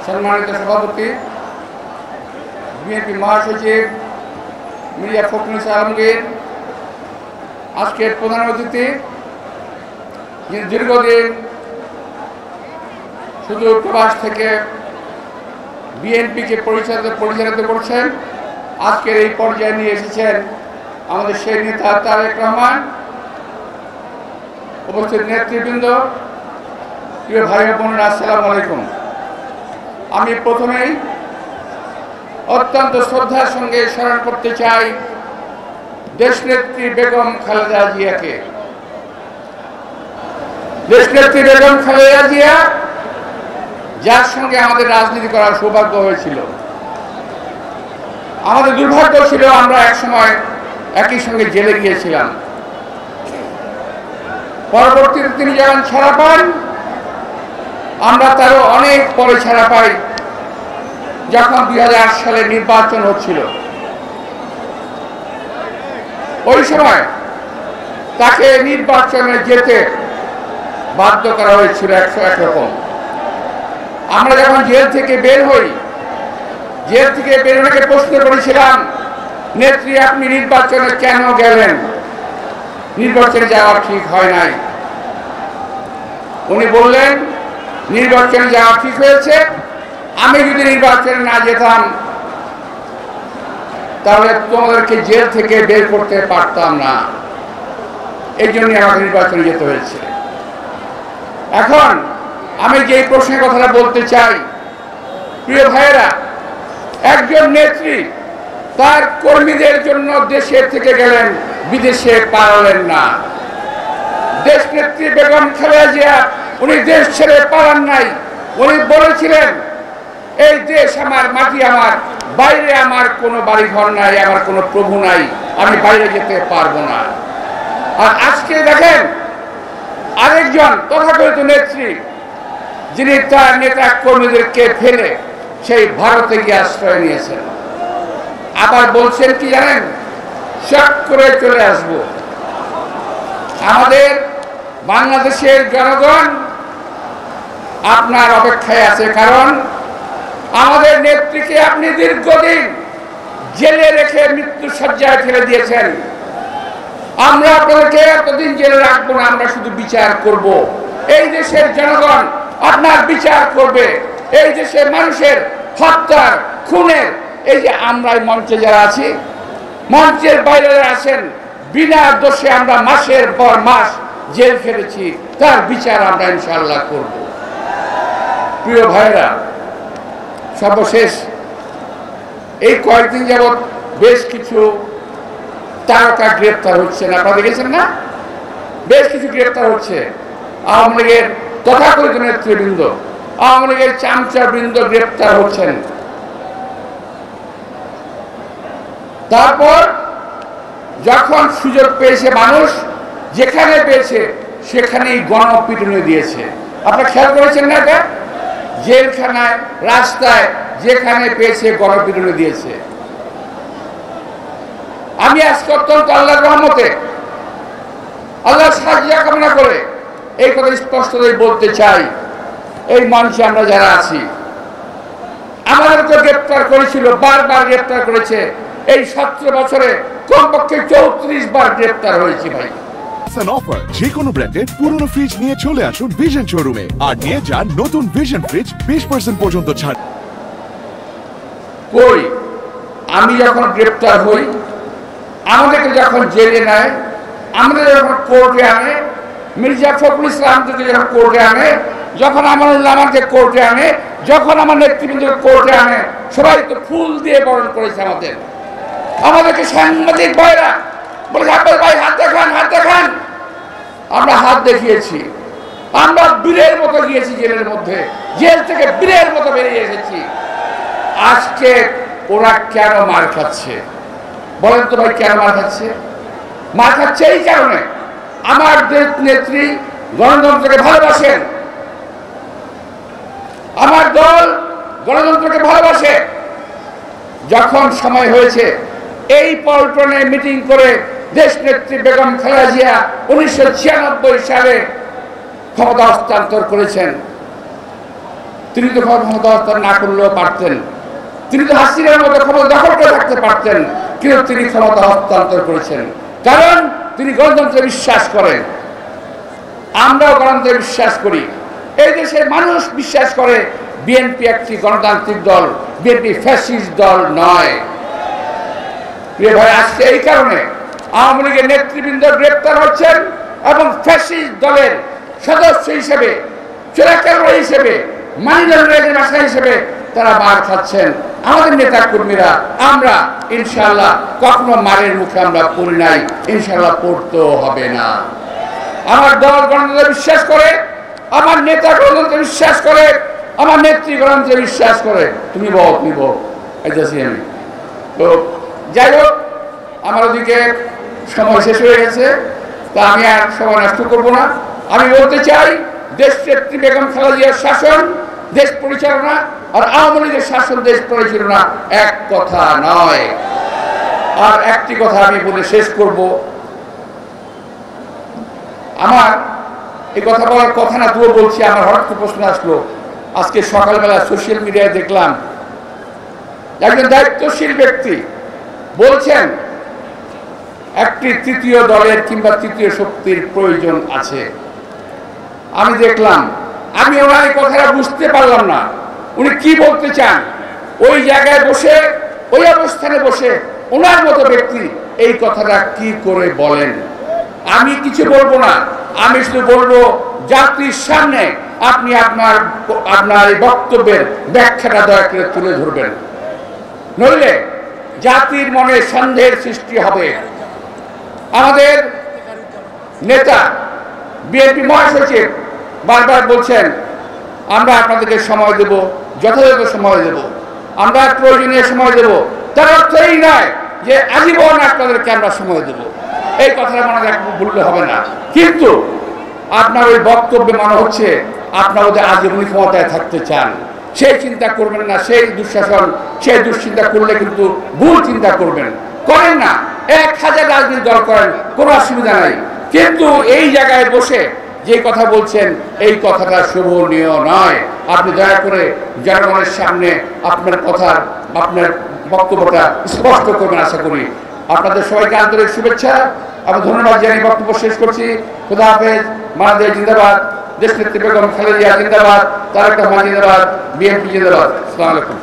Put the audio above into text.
সম্মানিত সভাপতি, বিএনপি মহাসচিব মির্জা ফখরুল ইসলাম আলমগীর, আজকের প্রধান অতিথি যিনি দীর্ঘদিন শুধু প্রবাস থেকে বিএনপিকে পরিচালিত করছেন, আজকের এই পর্যায়ে নিয়ে এসেছেন আমাদের সেই নেতা তারেক রহমান, উপস্থিত নেতৃবৃন্দ, প্রিয় ভাই ও বোনেরা, আসসালামু আলাইকুম। আমি প্রথমেই অত্যন্ত শ্রদ্ধার সঙ্গে স্মরণ করতে চাই দেশনেত্রী বেগম খালেদা জিয়াকে। দেশনেত্রী বেগম খালেদা জিয়া, যার সঙ্গে আমাদের রাজনীতি করার সৌভাগ্য হয়েছিল। আমাদের দুর্ভাগ্য ছিল আমরা একসময় একই সঙ্গে জেলে গিয়েছিলাম। পরবর্তীতে তিনি যখন ছাড়া পান, আমরা তারও অনেক পরে ছাড়া পাই, যখন 2008 সালে নির্বাচন হচ্ছিল। ওই সময় তাকে নির্বাচনে যেতে বাধ্য করা হয়েছিল 101 রকম। আমরা যখন জেল থেকে বের হই, জেল থেকে বেরোনোকে প্রশ্ন করেছিলাম, নেত্রী আপনি নির্বাচনে কেন গেলেন? নির্বাচনে যাওয়া ঠিক হয় নাই। উনি বললেন, নির্বাচনে যাওয়া ঠিক হয়েছে, আমি যদি নির্বাচনে না যেতাম তাহলে তোমাদেরকে জেল থেকে বের করতে পারতাম না, এই জন্যই আমাকে নির্বাচনে যেতে হয়েছে। এখন আমি যে প্রশ্নের কথাটা বলতে চাই, প্রিয় ভাইয়েরা, একজন নেত্রী তার কর্মীদের জন্য দেশে থেকে গেলেন, বিদেশে পালালেন না। দেশনেত্রী বেগম খালেদা জিয়া উনি দেশ ছেড়ে পালান নাই। উনি বলেছিলেন, এই দেশ আমার, মাটি আমার, বাইরে আমার কোনো বাড়িঘর নাই, আমার কোনো প্রভু নাই, আমি বাইরে যেতে পারবো না। আর আজকে দেখেন আরেকজন তথাকথিত নেত্রী, যিনি তার নেতা কর্মীদেরকে ফেলে সেই ভারতে গিয়ে আশ্রয় নিয়েছেন। আবার বলছেন কি জানেন, শখ করে চলে আসব। আমাদের বাংলাদেশের জনগণ আপনার অপেক্ষায় আছে, কারণ আমাদের নেত্রীকে আপনি দীর্ঘদিন জেলে রেখে মৃত্যু শয্যায় ফেলে দিয়েছেন। আমরা আপনাদেরকে এতদিন জেলে রাখবো না, আমরা শুধু বিচার করব। এই দেশের জনগণ আপনার বিচার করবে। এই দেশের মানুষের হত্যার, খুনের, এই যে আমরা মঞ্চে যারা আছি, মঞ্চের বাইরে আছেন, বিনা দোষে আমরা মাসের পর মাস জেল খেটেছি, তার বিচার আমরা ইনশাআল্লাহ করব। প্রিয় ভাইরা, সর্বশেষ এই কয়েকদিন যাবৎ বেশ কিছু তারকা গ্রেপ্তার হচ্ছেন, আপনারা দেখেছেন না? বেশ কিছু গ্রেপ্তার হচ্ছে। আওয়ামী লীগের তথাকথিত নেতৃবৃন্দ, আওয়ামী লীগের চামচা বৃন্দ গ্রেপ্তার হচ্ছেন। তারপর যখন সুযোগ পেয়েছে মানুষ, যেখানে পেয়েছে সেখানেই গণপিটুনি দিয়েছে। আপনারা খেয়াল করেছেন না? এটা জেলখানায়, রাস্তায়, যেখানে পেয়েছে গণপিটুনি দিয়েছে। আমি আজকে অত্যন্ত আল্লাহর রহমতে, আল্লাহর সাহায্য কামনা করে এই কথা স্পষ্টতই বলতে চাই, এই মঞ্চে আমরা যারা আছি, আমাদেরকে গ্রেপ্তার করেছিল, বারবার গ্রেপ্তার করেছে। এই 17 বছরে কমপক্ষে 34 বার গ্রেপ্তার হয়েছে ভাই। অফার, যে কোনো ব্র্যান্ডের পুরনো ফ্রিজ নিয়ে চলে আসুন ভিশন শোরুমে আর নিয়ে যান নতুন ভিশন ফ্রিজ 20% পর্যন্ত ছাড়। কই আমি যখন গ্রেপ্তার হই, আমাদেরকে যখন জেলে নেয়, আমাদের যখন কোর্টে আনে, মির্জা ফখরুল ইসলামকে যখন কোর্টে আনে, যখন আমাকে কোর্টে আনে, যখন আমার নেতৃবৃন্দকে কোর্টে আনে, সবাই তো ফুল দিয়ে বরণ করেছে আমাদেরকে সাংবাদিক ভাইরা বলে, আব্বাস ভাই হাত দেখান, হাত দেখান। আমরা হাত দেখিয়েছি, আমরা বীরের মতো গিয়েছি জেলের মধ্যে, জেল থেকে বীরের মতো বেরিয়ে এসেছি। আজকে ওরা কেন মার খাচ্ছে বলেন তো ভাই? কেন মার খাচ্ছে? মার খাচ্ছে এই কারণে, আমার নেত্রী গণতন্ত্রকে ভালোবাসেন, আমার দল গণতন্ত্রকে ভালোবাসে। যখন সময় হয়েছে এই পল্টনে মিটিং করে দেশনেত্রী বেগম খালেদা জিয়া 1996 সালে ক্ষমতা হস্তান্তর করেছেন, তিনি তো ক্ষমতা হস্তান্তর না করলেও পারতেন, তিনি তো হাসিনার মতো ক্ষমতা দখল করে থাকতে পারতেন, কিন্তু তিনি ক্ষমতা হস্তান্তর করেছেন কারণ তিনি গণতন্ত্রে বিশ্বাস করেন। আমরাও গণতন্ত্রে বিশ্বাস করি, এই দেশের মানুষ বিশ্বাস করে বিএনপি একটি গণতান্ত্রিক দল, বিএনপি ফ্যাসিস্ট দল নয়। প্রিয় ভাই, আজকে এই কারণে আওয়ামী লীগের নেতৃবৃন্দ গ্রেপ্তার হচ্ছেন এবং ফ্যাসিস্ট দলের সদস্য হিসেবে, চোরাকারবারি হিসেবে, মানি লন্ডারিংয়ের আশা হিসেবে তারা মার খাচ্ছেন। আমাদের নেতা কর্মীরা আমরা ইনশাআল্লাহ কখনো মারের মুখে আমরা পড়ি নাই, ইনশাআল্লাহ পড়তেও হবে না। আমার দল গণতন্ত্রে বিশ্বাস করে, আমার নেতা গণতন্ত্রে বিশ্বাস করে, আমার নেত্রী গণতন্ত্রে বিশ্বাস করে। তুমি বল, তুমি বল, এইটাছি আমি। তো যাই হোক, আমার ওদিকে সময় শেষ হয়ে গেছে, তা আমি আর সময় নষ্ট করবো না। আমি বলতে চাই, দেশ নেত্রী বেগম খালেদা জিয়ার শাসন দেশ পরিচালনা আর আওয়ামী লীগের শাসন দেশ পরিচালনা এক কথা নয়। আর একটি কথা আমি বলে শেষ করব, আমার এই কথা বলার কথা না, তুও বলছি, আমার হঠাৎ প্রশ্ন আসলো। আজকে সকালবেলা সোশ্যাল মিডিয়ায় দেখলাম একজন দায়িত্বশীল ব্যক্তি বলছেন একটি তৃতীয় দলের কিংবা তৃতীয় শক্তির প্রয়োজন আছে। আমি দেখলাম, আমি ওনার এই কথাটা বুঝতে পারলাম না উনি কি বলতে চান। ওই জায়গায় বসে, ওই অবস্থানে বসে ওনার মতো ব্যক্তি এই কথাটা কি করে বলেন। আমি কিছু বলবো না, আমি শুধু বলবো জাতির সামনে আপনি আপনার এই বক্তব্যের ব্যাখ্যাটা দয়া করে তুলে ধরবেন, নইলে জাতির মনে সন্দেহের সৃষ্টি হবে। আমাদের নেতা বিএনপি মহাসচিব বারবার বলছেন আমরা আপনাদেরকে সময় দেব, যথাযথ সময় দেব, আমরা প্রয়োজনীয় সময় দেব। তার অর্থ এই নয় যে আজীবন আপনাদেরকে আমরা সময় দেব, এই কথাটা মনে ভুললে হবে না। কিন্তু আপনার ওই বক্তব্যে মনে হচ্ছে আপনারা ওদের আজীবনী ক্ষমতায় থাকতে চান। সেই চিন্তা করবেন না, সেই দুঃশাসন, সেই দুশ্চিন্তা করলে কিন্তু ভুল চিন্তা করবেন, করেন না। 1000 রাজনৈতিক দল করেন, কোনো অসুবিধা নাই, কিন্তু এই জায়গায় বসে যে কথা বলছেন এই কথাটা শোভনীয় নয়। আপনি দয়া করে জনগণের সামনে আপনার কথার, আপনার বক্তব্যটা স্পষ্ট করবেন আশা করি। আপনাদের সবাইকে আন্তরিক শুভেচ্ছা এবং ধন্যবাদ জানিয়ে বক্তব্য শেষ করছি। খোদা হাফেজ। বাংলাদেশ জিন্দাবাদ, দেশনেত্রী বেগম খালেদা জিয়া জিন্দাবাদ, তারেক রহমান জিন্দাবাদ, বিএনপি জিন্দাবাদ। আসসালামু আলাইকুম।